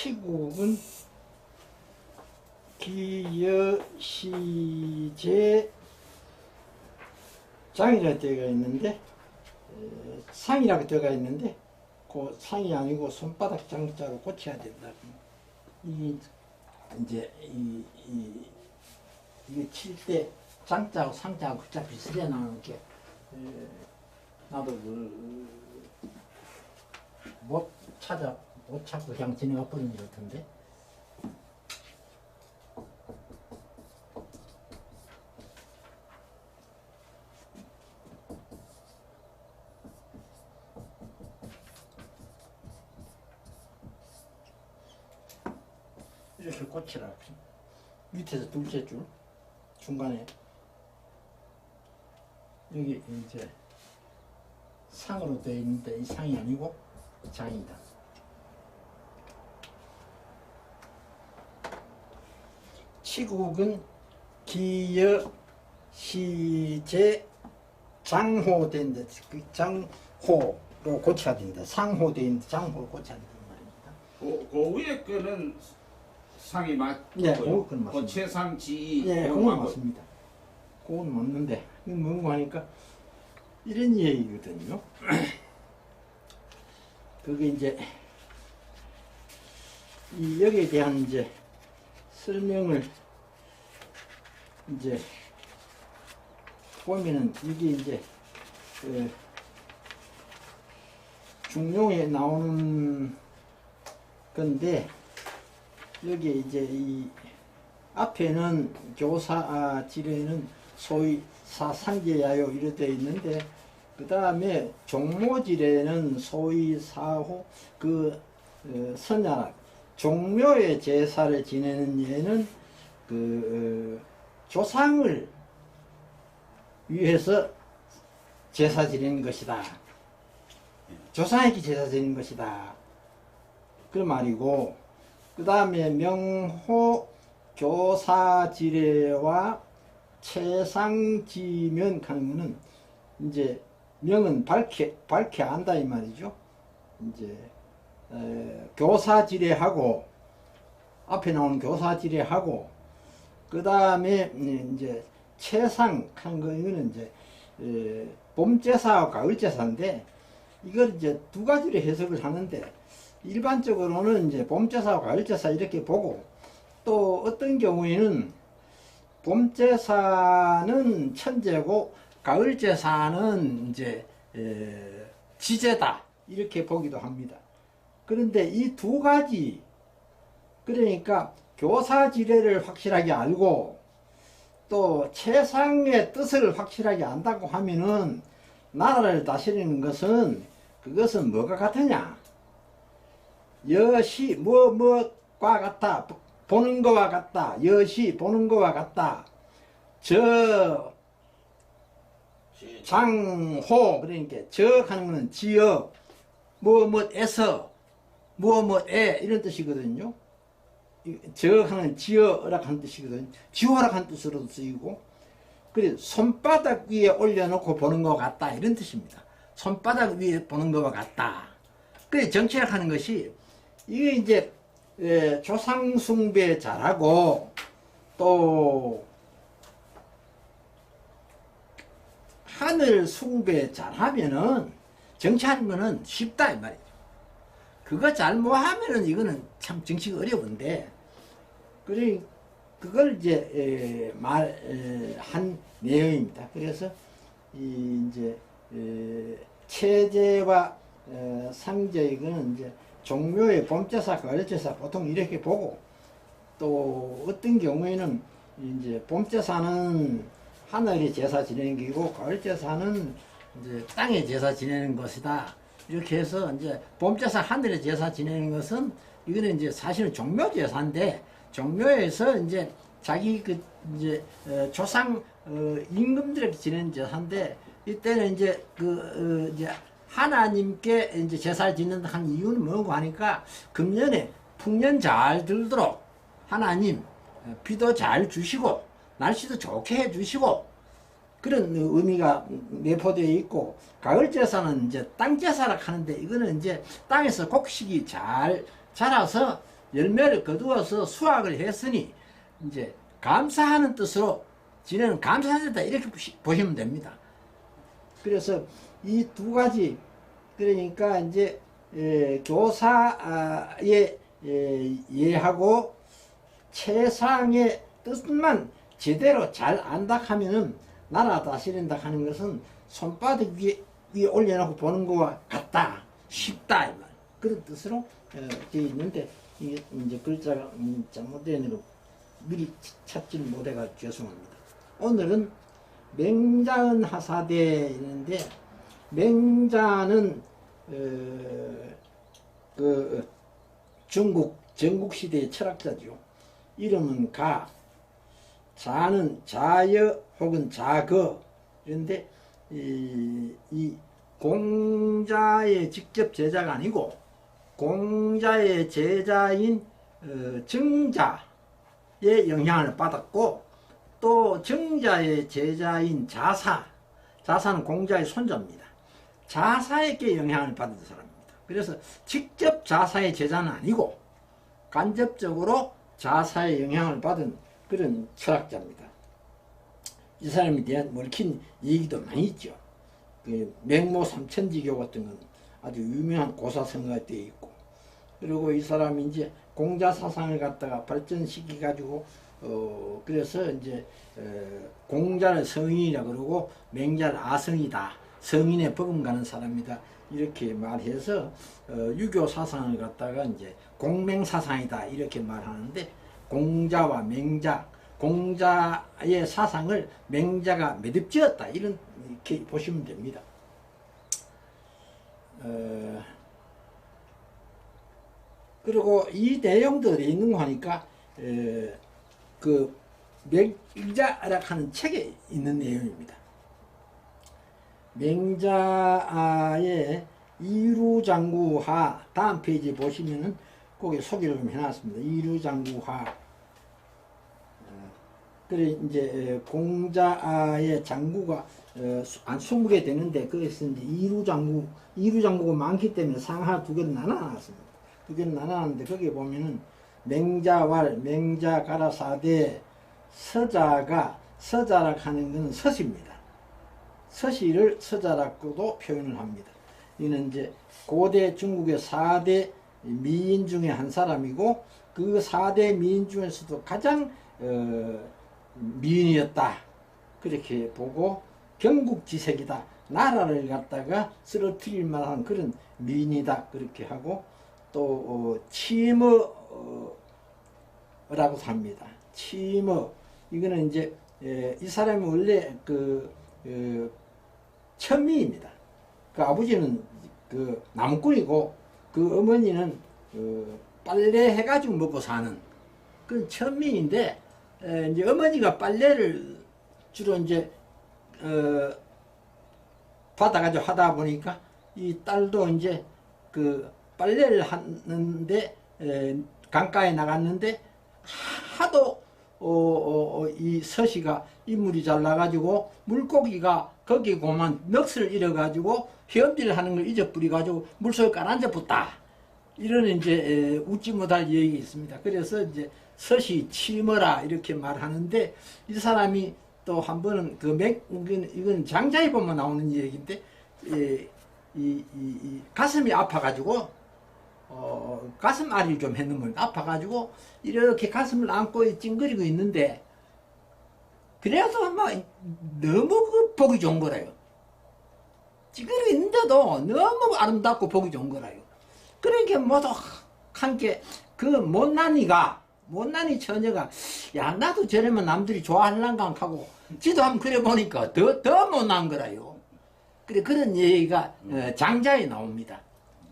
치국은 기여시제 장이라고 되어 있는데 상이라고 되어 있는데 그 상이 아니고 손바닥 장자로 고쳐야 된다. 이 이제 이게 칠 때 장자하고 상자하고 글자 비슷해 나오는 게 나도 못 찾고 그냥 지나가 버린 것 같은데. 이렇게 꽂히라. 밑에서 둘째 줄 중간에 여기 이제 상으로 되어 있는데 이 상이 아니고 장이다. 치국은 기여 시제 장호된다. 그 장호로 고쳐야 된다. 상호된다. 장호로 고쳐야 된다 말입니다. 그 위에 거는 상이 맞고요. 예, 그건 맞습니다. 그 최상 지. 예, 그건 맞습니다. 그건 맞는데 이거 뭔가 하니까 이런 얘기거든요. 그게 이제 이 여기에 대한 이제 설명을 이제 보면은 이게 이제 그 중용에 나오는 건데 여기에 이제 이 앞에는 교사지례는 소위 사상제야요 이렇게 되어 있는데 그 다음에 종묘지례는 소위 사호 선야락 종묘의 제사를 지내는 예는 조상을 위해서 제사 지내는 것이다. 조상에게 제사 지내는 것이다. 그런 말이고 그 다음에 명호 교사지례와 채상지면 하는 거는 이제 명은 밝게 안다 이 말이죠. 이제 교사지례하고 앞에 나오는 교사지례하고 그 다음에 이제 채상 한 거 이거는 이제 봄제사와 가을제사인데 이걸 이제 두 가지로 해석을 하는데 일반적으로는 이제 봄제사와 가을제사 이렇게 보고 또 어떤 경우에는 봄제사는 천제고 가을제사는 이제 지제다 이렇게 보기도 합니다. 그런데 이 두 가지 그러니까 교사지례를 확실하게 알고 또 채상의 뜻을 확실하게 안다고 하면은 나라를 다스리는 것은 그것은 뭐가 같으냐? 여시 뭐과 같다. 보는 거와 같다. 여시 보는 거와 같다. 저 장호 그러니까 저 하는 거는 지어 뭐에서 뭐에 이런 뜻이거든요. 저 하는 지어라 하는 뜻이거든요. 지호라 하는 뜻으로도 쓰이고 그래 손바닥 위에 올려놓고 보는 것 같다 이런 뜻입니다. 손바닥 위에 보는 것과 같다. 그래 정치학 하는 것이 이게 이제 조상 숭배 잘하고 또 하늘 숭배 잘하면은 정치하는 거는 쉽다 이 말이죠. 그거 잘못하면은 이거는 참 정치가 어려운데 그래 그걸 이제 말한 내용입니다. 그래서 이제 체제와 상제 이거는 이제 종묘의 봄제사, 가을제사 보통 이렇게 보고 또 어떤 경우에는 이제 봄제사는 하늘의 제사 지내는 게고 가을제사는 이제 땅의 제사 지내는 것이다. 이렇게 해서 이제 봄제사 하늘의 제사 지내는 것은 이거는 이제 사실은 종묘 제사인데 종묘에서 이제 자기 이제 조상 임금들에게 지내는 제사인데 이때는 이제 이제 하나님께 이제 제사를 짓는다 한 이유는 뭐고 하니까 금년에 풍년 잘 들도록 하나님 비도 잘 주시고 날씨도 좋게 해 주시고 그런 의미가 내포되어 있고 가을 제사는 이제 땅 제사라 하는데 이거는 이제 땅에서 곡식이 잘 자라서 열매를 거두어서 수확을 했으니 이제 감사하는 뜻으로 지내는 감사하다 이렇게 보시면 됩니다. 그래서 이 두 가지 그러니까 이제 교사의 예하고 최상의 뜻만 제대로 잘 안다 하면은 나라 다스린다 하는 것은 손바닥 위에 올려놓고 보는 것과 같다, 쉽다 이 말. 그런 뜻으로 되어 있는데 이게 이제 글자가 잘못된 대로 미리 찾지를 못해가 죄송합니다. 오늘은 맹자은 하사대 있는데 맹자는 그 중국 전국시대의 철학자죠. 이름은 가, 자는 자여 혹은 자거. 그런데 이 공자의 직접 제자가 아니고 공자의 제자인 정자의 영향을 받았고 또 정자의 제자인 자사는 공자의 손자입니다. 자사에게 영향을 받은 사람입니다. 그래서 직접 자사의 제자는 아니고 간접적으로 자사의 영향을 받은 그런 철학자입니다. 이 사람에 대한 얽힌 얘기도 많이 있죠. 그 맹모 삼천지교 같은 건 아주 유명한 고사성어가 되어 있고, 그리고 이 사람이 이제 공자 사상을 갖다가 발전시키 가지고 그래서 이제 공자를 성인이라 그러고 맹자를 아성이다, 성인의 버금가는 사람이다 이렇게 말해서 유교 사상을 갖다가 이제 공맹 사상이다 이렇게 말하는데, 공자와 맹자, 공자의 사상을 맹자가 매듭지었다 이렇게 보시면 됩니다. 그리고 이 내용들이 있는 거 하니까 그 맹자라 하는 책에 있는 내용입니다. 맹자의 이루장구하 다음 페이지 보시면은 거기 소개를 좀 해놨습니다. 이루장구하. 그래 이제 공자의 장구가 한 20개 되는데 거기서 이제 이루장구가 많기 때문에 상하 두 개를 나눠놨습니다. 두 개를 나눠놨는데 거기에 보면은 맹자왈, 맹자가라사대, 서자라 하는 것은 서시입니다. 서시를 서자라고도 표현을 합니다. 이는 이제 고대 중국의 4대 미인 중에 한 사람이고 그 4대 미인 중에서도 가장 미인이었다 그렇게 보고 경국지색이다, 나라를 갖다가 쓰러뜨릴 만한 그런 미인이다 그렇게 하고 또 치머라고 합니다. 치머 이거는 이제 이 사람이 원래 천미입니다. 그 아버지는 그 나무꾼이고 그 어머니는 빨래 해가지고 먹고 사는 그 천미인데, 이제 어머니가 빨래를 주로 이제 받아가지고 하다 보니까 이 딸도 이제 그 빨래를 하는데 강가에 나갔는데 하도 이 서시가 인물이 잘 나가지고 물고기가 거기 고만 넋을 잃어가지고 헤엄질을 하는 걸 잊어버려가지고 물속에 깔아앉아 붙다. 이런 이제 웃지 못할 얘기 있습니다. 그래서 이제 서시 치머라 이렇게 말하는데, 이 사람이 또 한 번은 이건 장자에 보면 나오는 얘기인데 이 가슴이 아파가지고 가슴 앓이를 좀 했는 거예요. 아파가지고 이렇게 가슴을 안고 찡그리고 있는데, 그래서 막 너무 보기 좋은 거라요. 찡그리고 있는데도 너무 아름답고 보기 좋은 거라요. 그러니까 모두 함께 그 못난이 처녀가 야 나도 저러면 남들이 좋아할란가 하고 지도 한번 그래 보니까 더 못난 거라요. 그래 그런 얘기가 장자에 나옵니다.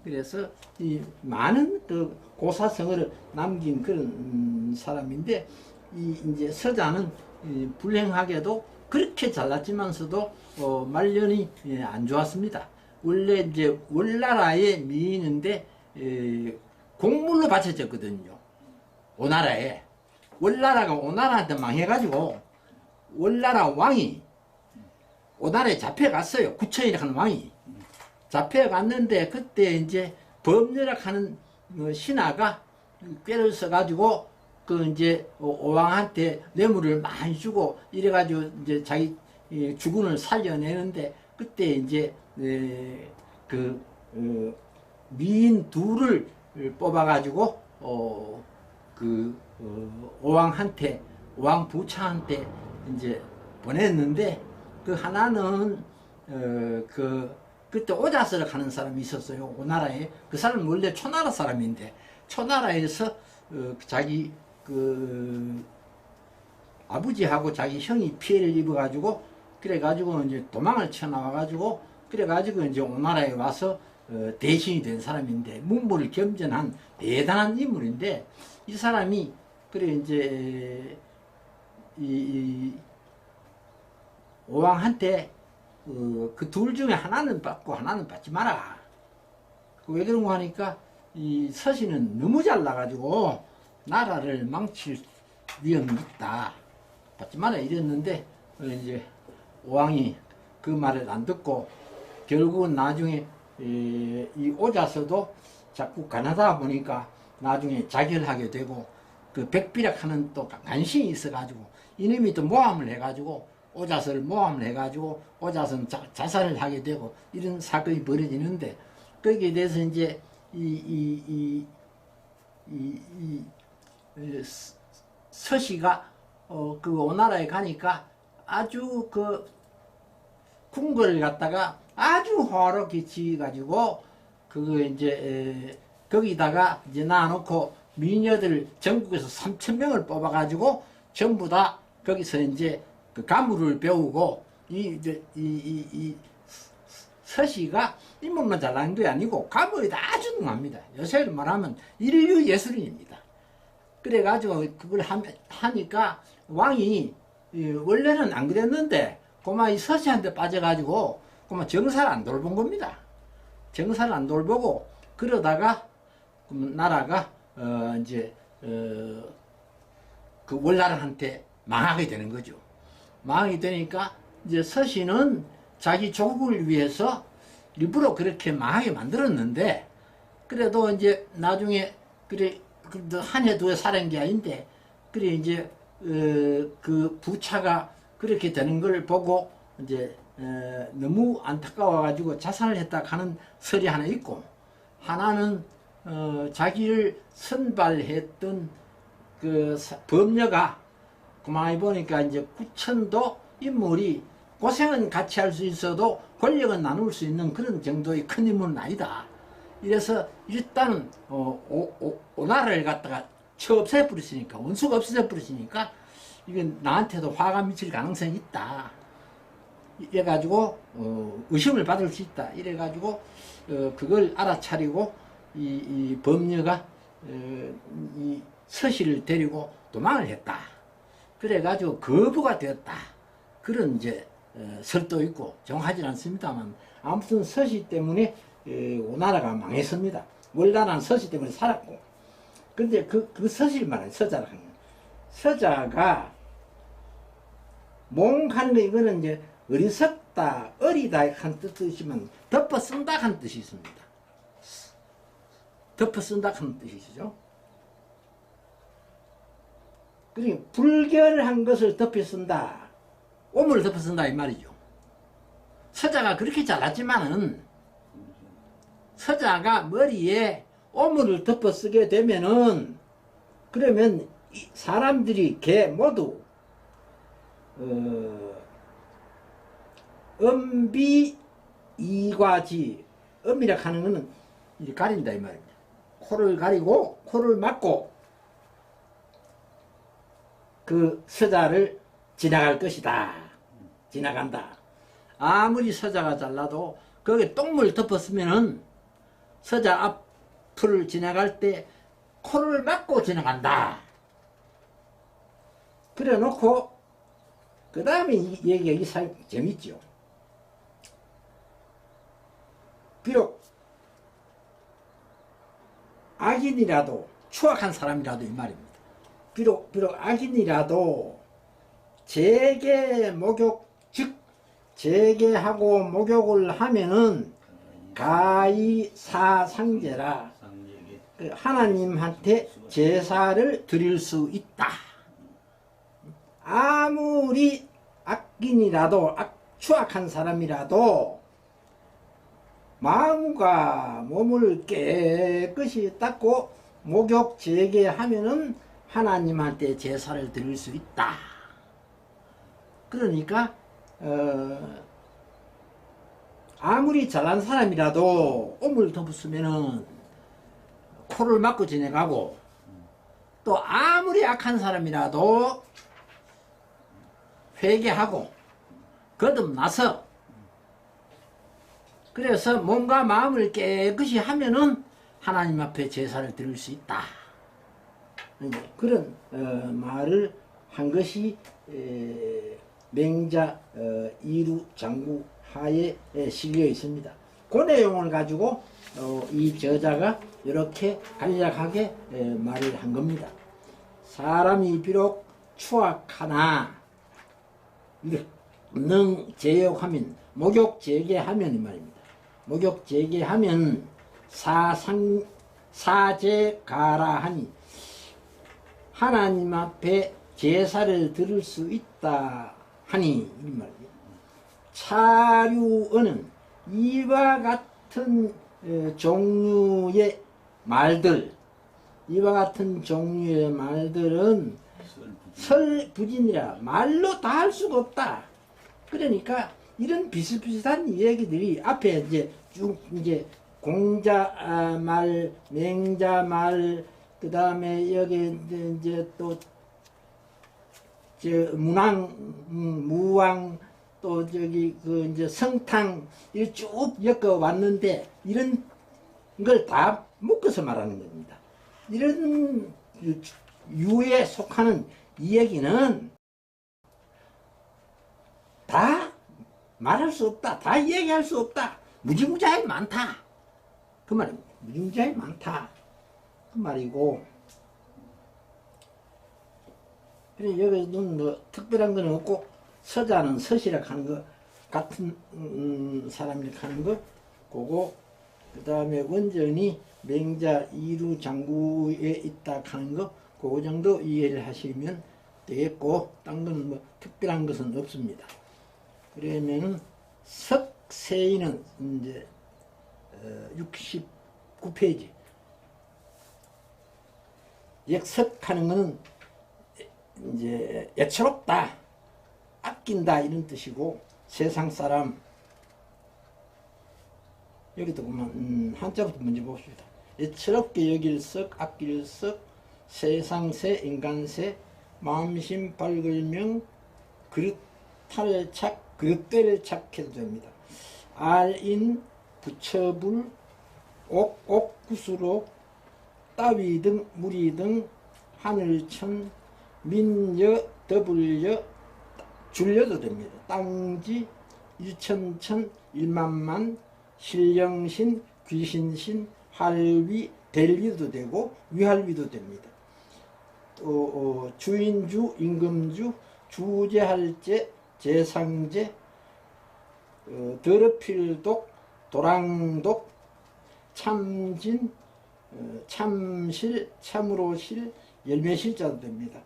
그래서 이 많은 그 고사성어를 남긴 그런 사람인데, 이제 서자는 불행하게도 그렇게 잘났지만서도 말년이 안 좋았습니다. 원래 이제 월나라의 미인인데 공물로 바쳐졌거든요. 오나라에. 월나라가 오나라한테 망해가지고 월나라 왕이 오나라에 잡혀갔어요. 구천이라는 왕이 잡혀갔는데, 그때 이제 범녀라 하는 신하가 꾀를 써가지고 그 이제 오왕한테 뇌물을 많이 주고 이래가지고 이제 자기 주군을 살려내는데 그때 이제 미인 둘을 뽑아가지고 오왕한테 오왕 부차한테 이제 보냈는데 그 하나는 그때 오자스를 하는 사람이 있었어요. 오나라에. 그 사람은 원래 초나라 사람인데 초나라에서 자기 아버지하고 자기 형이 피해를 입어가지고 그래가지고 이제 도망을 쳐나와가지고 그래가지고 이제 오나라에 와서 대신이 된 사람인데 문무를 겸전한 대단한 인물인데 이 사람이 그래 이제 이 오왕한테 그 둘 중에 하나는 받고 하나는 받지 마라. 왜 그런가 하니까 이 서신은 너무 잘나가지고 나라를 망칠 위험이 있다. 받지 마라 이랬는데 이제 오왕이 그 말을 안 듣고 결국은 나중에 이 오자서도 자꾸 가나다 보니까 나중에 자결하게 되고 그 백비락하는 또 간신이 있어가지고 이놈이 또 모함을 해가지고 오자서를 모함을 해가지고 오자서는 자살을 하게 되고 이런 사건이 벌어지는데 거기에 대해서 이제 서씨가 그 오나라에 가니까 아주 그 궁궐을 갖다가 아주 화롭게 지어가지고 그거 이제 거기다가 이제 놔놓고 미녀들 전국에서 3,000명을 뽑아가지고 전부 다 거기서 이제 그 가무를 배우고 이 서씨가 인물만 잘나는 게 아니고 가무에도 아주 능합니다. 요새로 말하면 인류 예술인입니다. 그래가지고 그걸 하니까 왕이 원래는 안 그랬는데 그만 이 서씨한테 빠져가지고 그만 정사를 안 돌본 겁니다. 정사를 안 돌보고 그러다가 나라가 이제 그 월나라한테 망하게 되는 거죠. 망하게 되니까 이제 서씨는 자기 조국을 위해서 일부러 그렇게 망하게 만들었는데 그래도 이제 나중에 그래 한 해 두 해 살은 게 아닌데 그래 이제 그 부차가 그렇게 되는 걸 보고 이제 너무 안타까워 가지고 자살을 했다 하는 설이 하나 있고 하나는 자기를 선발했던 그 범녀가 그만히 보니까 이제 구천도 인물이 고생은 같이 할 수 있어도 권력은 나눌 수 있는 그런 정도의 큰 인물은 아니다. 이래서 일단은 오나라를 갖다가 쳐 없애버렸으니까 원수가 없애버렸으니까 이건 나한테도 화가 미칠 가능성이 있다. 이래가지고 의심을 받을 수 있다. 이래가지고 그걸 알아차리고 이 범녀가 이 서씨를 데리고 도망을 했다. 그래가지고 거부가 되었다. 그런 이제 설도 있고 정하지 않습니다만 아무튼 서씨 때문에 오나라가 망했습니다. 월나라는 서씨 때문에 살았고 근데 그 서씨를 말하는 서자라는 거예요. 서자가 몽하는 거 이거는 이제 어리석다, 어리다 한 뜻이지만 덮어 쓴다 한 뜻이 있습니다. 덮어 쓴다 한 뜻이죠. 그러니까 불결한 것을 덮어 쓴다. 오물을 덮어 쓴다 이 말이죠. 서자가 그렇게 잘났지만은 서자가 머리에 오물을 덮어 쓰게 되면은 그러면 사람들이 개 모두 엄비 이과지 엄이라 하는 거는 이제 가린다 이 말입니다. 코를 가리고 코를 막고 그 서자를 지나갈 것이다. 지나간다. 아무리 서자가 잘나도 거기에 똥물 덮었으면은 서자 앞을 지나갈 때 코를 막고 지나간다. 그래 놓고 그 다음에 이 얘기가 참 재밌죠. 비록 악인이라도 추악한 사람이라도 이 말입니다. 비록 악인이라도 재계 목욕 즉 재계하고 목욕을 하면은 가히 사상제라 하나님한테 제사를 드릴 수 있다. 아무리 악인이라도 추악한 사람이라도 마음과 몸을 깨끗이 닦고 목욕 재개하면은 하나님한테 제사를 드릴 수 있다. 그러니까 아무리 잘난 사람이라도 오물 덮었으면은 코를 막고 지내가고, 또 아무리 악한 사람이라도 회개하고 거듭나서, 그래서 몸과 마음을 깨끗이 하면은 하나님 앞에 제사를 드릴 수 있다. 그런 말을 한 것이 맹자 이루 장구 하에 실려 있습니다. 그 내용을 가지고 이 저자가 이렇게 간략하게 말을 한 겁니다. 사람이 비록 추악하나 능 제욕하면, 목욕 재개하면 이 말입니다. 목욕 재개하면 사제가라 하니 하나님 앞에 제사를 드릴 수 있다 하니 이 말입니다. 차류어는 이와 같은 종류의 말들, 이와 같은 종류의 말들은 설부진이라 말로 다 할 수가 없다. 그러니까 이런 비슷비슷한 얘기들이 앞에 이제 쭉 이제 공자말, 맹자말, 그 다음에 여기 이제 또 저 문왕, 무왕, 또 저기 그 이제 성탕 이렇게 쭉 엮어 왔는데 이런 걸 다 묶어서 말하는 겁니다. 이런 유에 속하는 이 얘기는 다 말할 수 없다. 다 얘기할 수 없다. 무지무지하게 많다. 그 말입니다. 무지무지하게 많다. 그 말이고, 그래 여기는 뭐 특별한 건 없고, 서자는 서시라 하는 거 같은 사람이라 하는 거 그거, 그 다음에 원전이 맹자 이루 장구에 있다 하는 거 그 정도 이해를 하시면 되겠고, 딴 거는 뭐 특별한 것은 없습니다. 그러면은 석세인은 이제 69페이지. 역석하는 거는 이제 애처롭다, 아낀다 이런 뜻이고, 세상 사람, 여기도 보면 한자부터 먼저 봅시다. 애처롭게 여길 석, 아낄 석, 세상세, 인간세, 마음심 밝을명, 그릇대를 착해도 됩니다. 알인, 부처불, 옥구수로, 따위 등, 무리 등, 하늘천, 민여, 더불여, 줄여도 됩니다. 땅지, 일천천, 일만만, 신령신, 귀신신, 할위, 델위도 되고 위할위도 됩니다. 또 주인주, 임금주, 주제할제, 제상제, 더럽힐독, 도랑독, 참진, 참실, 참으로실, 열매실자도 됩니다.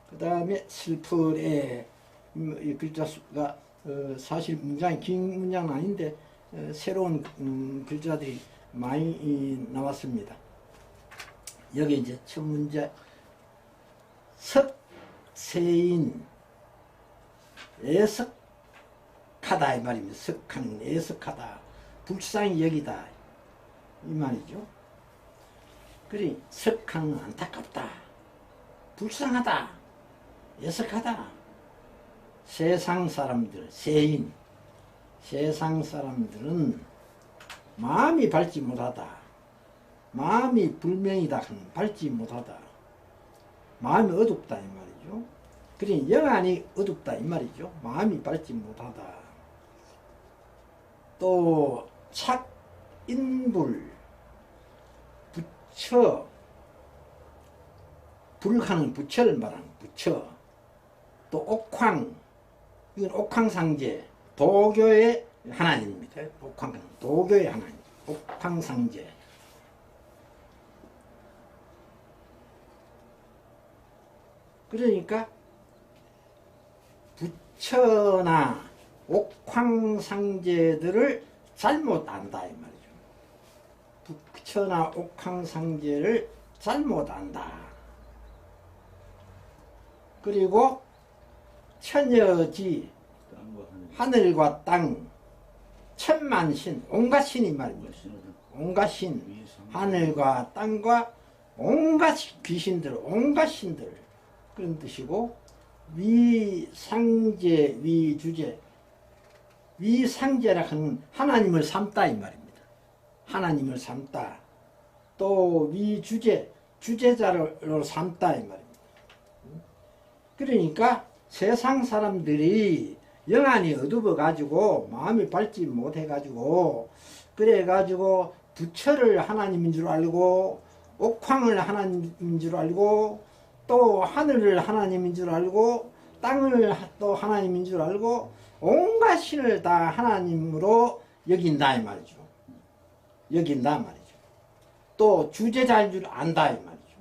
그 다음에 슬프레, 이 글자 수가 사실 문장이 긴 문장은 아닌데 새로운 글자들이 많이 나왔습니다. 여기 이제 첫 문제, 석세인, 애석하다 이 말입니다. 석하는 애석하다, 불쌍히 여기다 이 말이죠. 그리 석하는 안타깝다, 불쌍하다, 애석하다. 세상 사람들, 세인, 세상 사람들은 마음이 밝지 못하다, 마음이 불명이다, 밝지 못하다, 마음이 어둡다 이 말이죠. 그러니 영안이 어둡다 이 말이죠. 마음이 밝지 못하다. 또 착인불, 부처, 불하는 부처를 말하는 부처. 또 옥황, 이건 옥황상제, 도교의 하나님입니다. 옥황, 도교의 하나님, 옥황상제. 그러니까 부처나 옥황상제들을 잘못 안다 이 말이죠. 부처나 옥황상제를 잘못 안다. 그리고 천여지 하늘과 땅 천만신 온갖 신이 말입니다. 온갖 신 하늘과 땅과 온갖 귀신들 온갖 신들 그런 뜻이고 위상제 위주제 위상제라 하는 하나님을 삼다 이 말입니다. 하나님을 삼다. 또 위주제 주제자로 삼다 이 말입니다. 그러니까 세상 사람들이 영안이 어두워 가지고 마음이 밝지 못해 가지고 그래 가지고 부처를 하나님인 줄 알고 옥황을 하나님인 줄 알고 또 하늘을 하나님인 줄 알고 땅을 또 하나님인 줄 알고 온갖 신을 다 하나님으로 여긴다 이 말이죠. 여긴다 말이죠. 또 주제자인 줄 안다 이 말이죠.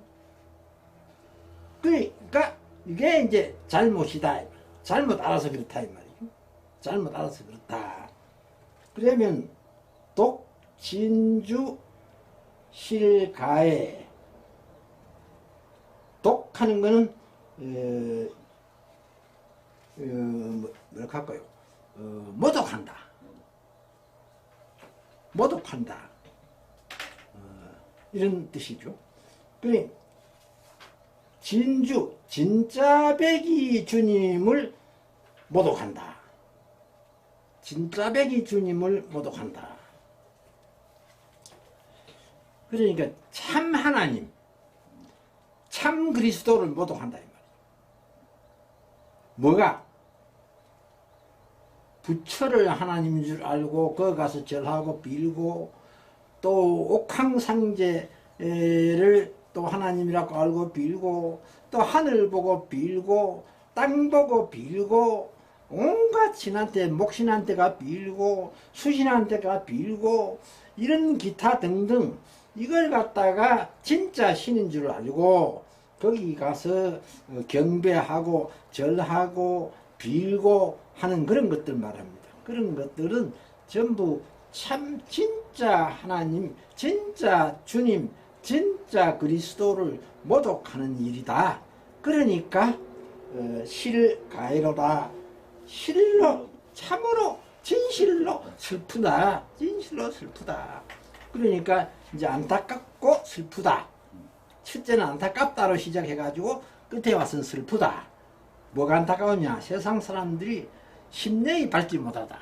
그러니까 이게 이제 잘못이다. 잘못 알아서 그렇다 이 말이죠. 잘못 알아서 그렇다. 그러면 독, 진주, 실가에 독하는 거는 뭐랄까 할까요? 모독한다. 모독한다. 이런 뜻이죠. 그러니 진주, 진짜배기 주님을 모독한다. 진짜배기 주님을 모독한다. 그러니까 참 하나님, 참 그리스도를 모독한다 이 말이에요. 뭐가? 부처를 하나님인 줄 알고 거기 가서 절하고 빌고 또 옥황상제를 또 하나님이라고 알고 빌고 또 하늘 보고 빌고 땅 보고 빌고 온갖 신한테 목신한테가 빌고 수신한테가 빌고 이런 기타 등등 이걸 갖다가 진짜 신인 줄 알고 거기 가서 경배하고 절하고 빌고 하는 그런 것들 말합니다. 그런 것들은 전부 참 진짜 하나님, 진짜 주님, 진짜 그리스도를 모독하는 일이다. 그러니까 실가해로다. 실로 참으로 진실로 슬프다. 진실로 슬프다. 그러니까 이제 안타깝고 슬프다. 첫째는 안타깝다로 시작해가지고 끝에 와서는 슬프다. 뭐가 안타까우냐? 세상 사람들이 심령이 밝지 못하다.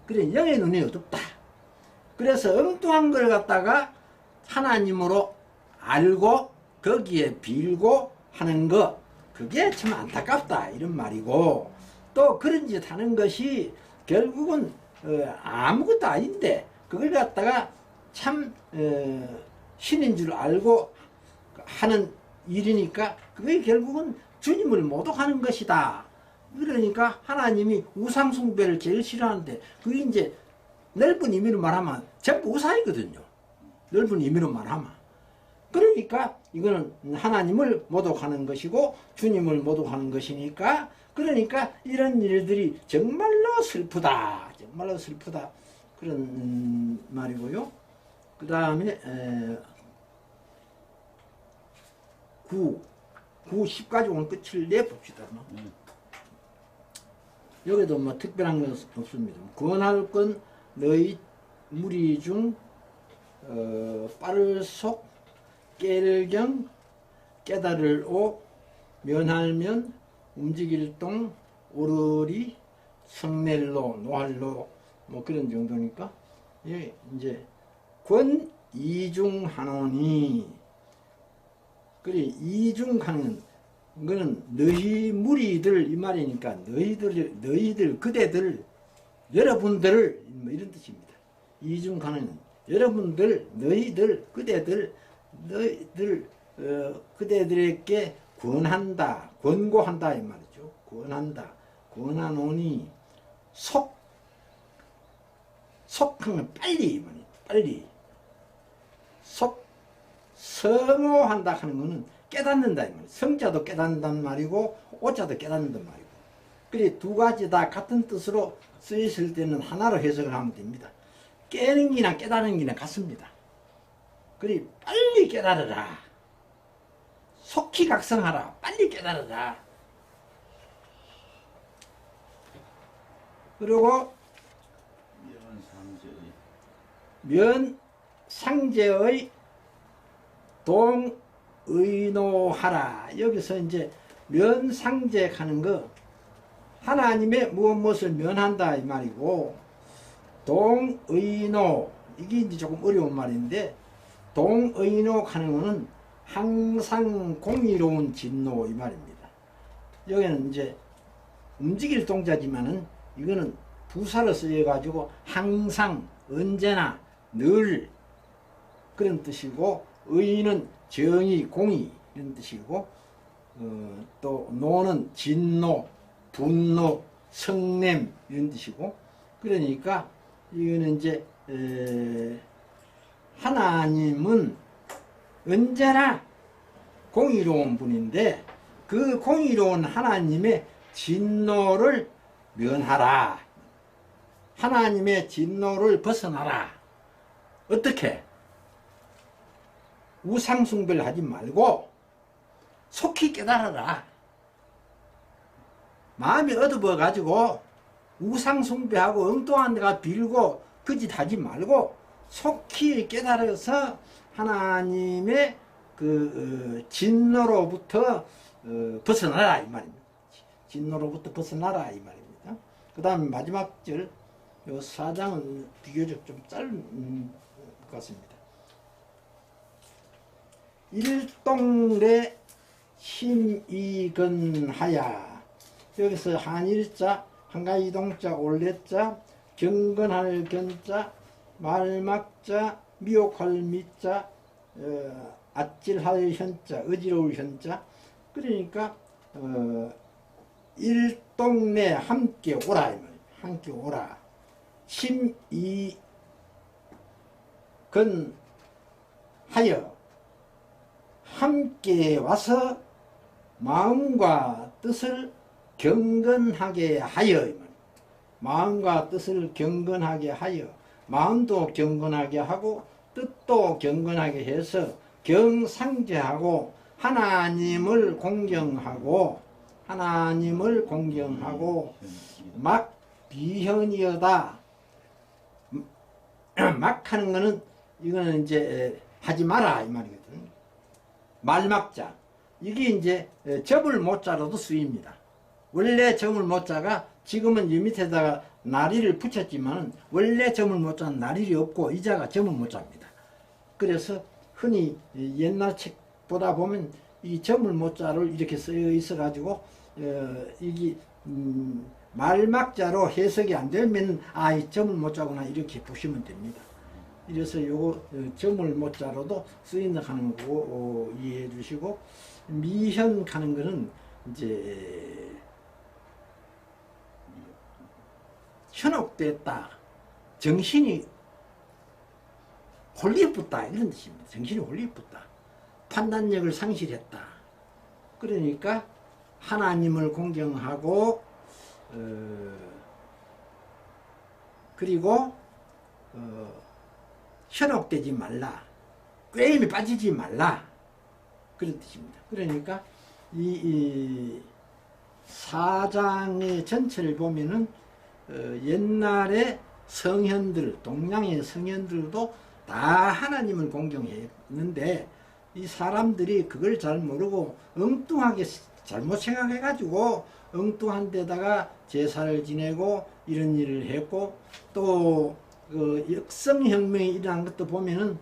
그래 영의 눈이 어둡다. 그래서 엉뚱한 걸 갖다가 하나님으로 알고 거기에 빌고 하는 거 그게 참 안타깝다 이런 말이고 또 그런 짓 하는 것이 결국은 아무것도 아닌데 그걸 갖다가 참 신인 줄 알고 하는 일이니까 그게 결국은 주님을 모독하는 것이다. 그러니까 하나님이 우상숭배를 제일 싫어하는데 그게 이제 넓은 의미로 말하면 전부 우상이거든요. 넓은 의미로 말하면. 그러니까 이거는 하나님을 모독하는 것이고 주님을 모독하는 것이니까 그러니까 이런 일들이 정말로 슬프다. 정말로 슬프다. 그런 말이고요. 그 다음에 9, 10까지 오늘 끝을 내봅시다. 여기도 뭐 특별한 건 없습니다. 권할 건 너희 무리 중 빠를 속 깰경 깨달을 오 면할면 움직일 동 오르리 성낼로 노할로 뭐 그런 정도니까 예 이제 권 이중하노니 그래 이중하는 이거는 너희 무리들 이 말이니까 너희들 그대들 여러분들 뭐 이런 뜻입니다. 이중하는 여러분들 너희들 그대들 너희들 그대들에게 권한다 권고한다 이 말이죠. 권한다 권하노니 속하면 빨리 빨리 성호한다 하는 것은 깨닫는다 이 말이에요. 성자도 깨닫는단 말이고 오자도 깨닫는단 말이고. 그래 두 가지 다 같은 뜻으로 쓰였을 때는 하나로 해석을 하면 됩니다. 깨는 기나 깨닫는 기나 같습니다. 그래 빨리 깨달으라. 속히 각성하라. 빨리 깨달으라. 그리고 면상제의 동의노하라. 여기서 이제 면상제 하는 거 하나님의 무엇을 면한다 이 말이고, 동의노 이게 이제 조금 어려운 말인데, 동의노 하는 거는 항상 공의로운 진노 이 말입니다. 여기는 이제 움직일 동자지만은 이거는 부사로 쓰여 가지고 항상 언제나 늘 그런 뜻이고, 의는 정의 공의 이런 뜻이고, 또 노는 진노 분노 성냄 이런 뜻이고, 그러니까 이거는 이제 하나님은 언제나 공의로운 분인데 그 공의로운 하나님의 진노를 면하라. 하나님의 진노를 벗어나라. 어떻게? 우상숭배를 하지 말고 속히 깨달아라. 마음이 어두워 가지고 우상숭배하고 엉뚱한 데가 빌고 거짓 하지 말고 속히 깨달아서 하나님의 그 진노로부터 벗어나라 이 말입니다. 진노로부터 벗어나라 이 말입니다. 그 다음에 마지막 절, 요 4장은 비교적 좀 짧은 것 같습니다. 일동래 심이건하야. 여기서 한일자, 한가이동자, 올레자, 경건할 견자, 말막자, 미혹할 미자, 아찔할 현자, 어지러울 현자. 그러니까 일동네 함께 오라 이 말이에요. 함께 오라. 심이건하여 함께 와서 마음과 뜻을 경건하게 하여. 마음과 뜻을 경건하게 하여, 마음도 경건하게 하고 뜻도 경건하게 해서 경상제하고 하나님을 공경하고 막 비현이여다. 막 하는 거는 이거는 이제 하지 마라 이 말이거든. 말막자 이게 이제 접을 못자로도 쓰입니다. 원래 점을 못자가 지금은 이 밑에다가 나리를 붙였지만 원래 점을 못자는 나리이 없고 이자가 점을 못자입니다. 그래서 흔히 옛날 책보다 보면 이 점을 못자를 이렇게 쓰여 있어 가지고 이게 말막자로 해석이 안 되면 이 점을 못자구나 이렇게 보시면 됩니다. 이래서 요거 점을 못자로도 쓰인다 하는 거 이해해 주시고, 미현 하는 거는 이제 현혹됐다, 정신이 홀리붙다 이런 뜻입니다. 정신이 홀리붙다, 판단력을 상실했다. 그러니까 하나님을 공경하고 그리고 현혹되지 말라, 꾀임에 빠지지 말라 그런 뜻입니다. 그러니까 이 사장의 전체를 보면은 옛날에 성현들, 동양의 성현들도 다 하나님을 공경했는데 이 사람들이 그걸 잘 모르고 엉뚱하게 잘못 생각해 가지고 엉뚱한 데다가 제사를 지내고 이런 일을 했고, 또 그 역성혁명이 일어난 것도 보면은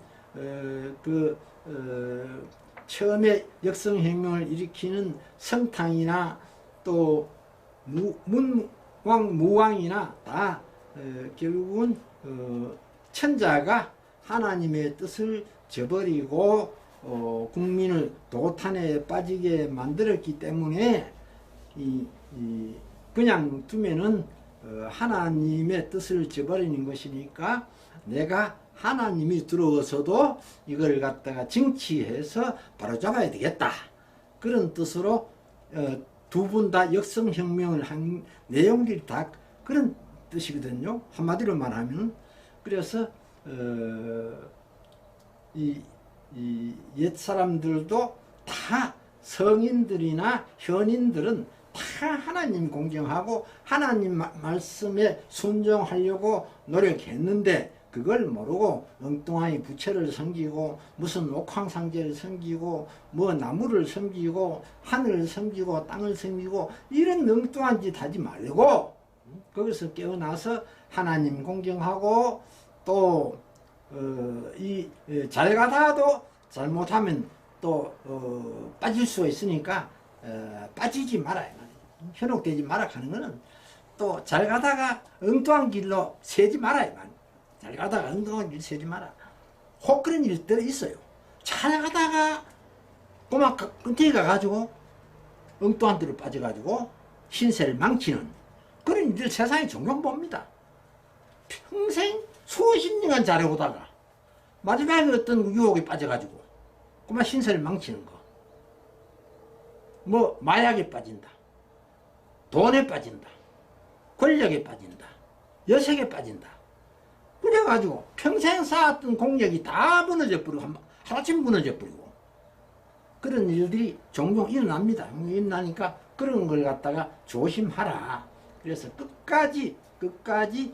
처음에 역성혁명을 일으키는 성탕이나 또 무왕이나 다 결국은 천자가 하나님의 뜻을 저버리고 국민을 도탄에 빠지게 만들었기 때문에 그냥 두면은 하나님의 뜻을 저버리는 것이니까 내가 하나님이 들어와서도 이걸 갖다가 쟁취해서 바로잡아야 되겠다. 그런 뜻으로 두 분 다 역성혁명을 한 내용들이 다 그런 뜻이거든요. 한마디로 말하면. 그래서 이 옛 사람들도 다 성인들이나 현인들은 다 하나님 공경하고 하나님 말씀에 순종하려고 노력했는데 그걸 모르고 엉뚱하게 부처를 섬기고 무슨 옥황상제를 섬기고 뭐 나무를 섬기고 하늘을 섬기고 땅을 섬기고 이런 엉뚱한 짓 하지 말고 거기서 깨어나서 하나님 공경하고 또 잘 가다가도 잘못하면 또 빠질 수가 있으니까 빠지지 말아요. 현혹되지 마라 하는 거는 또 잘 가다가 엉뚱한 길로 새지 말아요. 잘 가다가 엉뚱한 길 새지 마라. 혹 그런 일들이 있어요. 잘 가다가 꼬마 끈태기 가가지고 엉뚱한 데로 빠져가지고 신세를 망치는 그런 일들 세상에 종종 봅니다. 평생 수십 년간 잘해오다가 마지막에 어떤 유혹에 빠져가지고 꼬마 신세를 망치는 거. 뭐 마약에 빠진다. 돈에 빠진다. 권력에 빠진다. 여색에 빠진다. 그래가지고 평생 쌓았던 공력이 다 무너져 버리고 하루아침 무너져 버리고 그런 일들이 종종 일어납니다. 일어나니까 그런 걸 갖다가 조심하라. 그래서 끝까지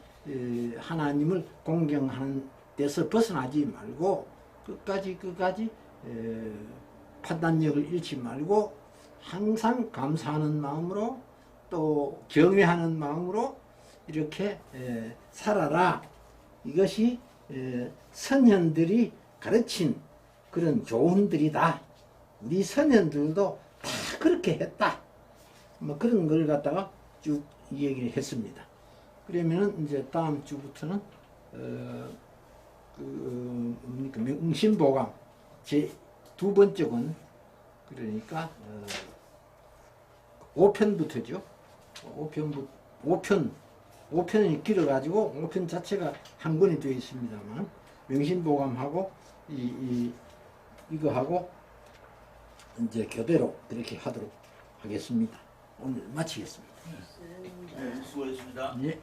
하나님을 공경하는 데서 벗어나지 말고 끝까지 판단력을 잃지 말고 항상 감사하는 마음으로 또 경외하는 마음으로 이렇게 살아라. 이것이 선현들이 가르친 그런 교훈들이다. 우리 선현들도 다 그렇게 했다. 뭐 그런 걸 갖다가 쭉 얘기를 했습니다. 그러면은 이제 다음 주부터는 응신보감 제 두 번째 권 그러니까 5편부터죠. 5편이 길어가지고 5편 자체가 한 권이 되어 있습니다만 명신보감하고 이거하고 이제 교대로 그렇게 하도록 하겠습니다. 오늘 마치겠습니다. 네, 수고했습니다. 예.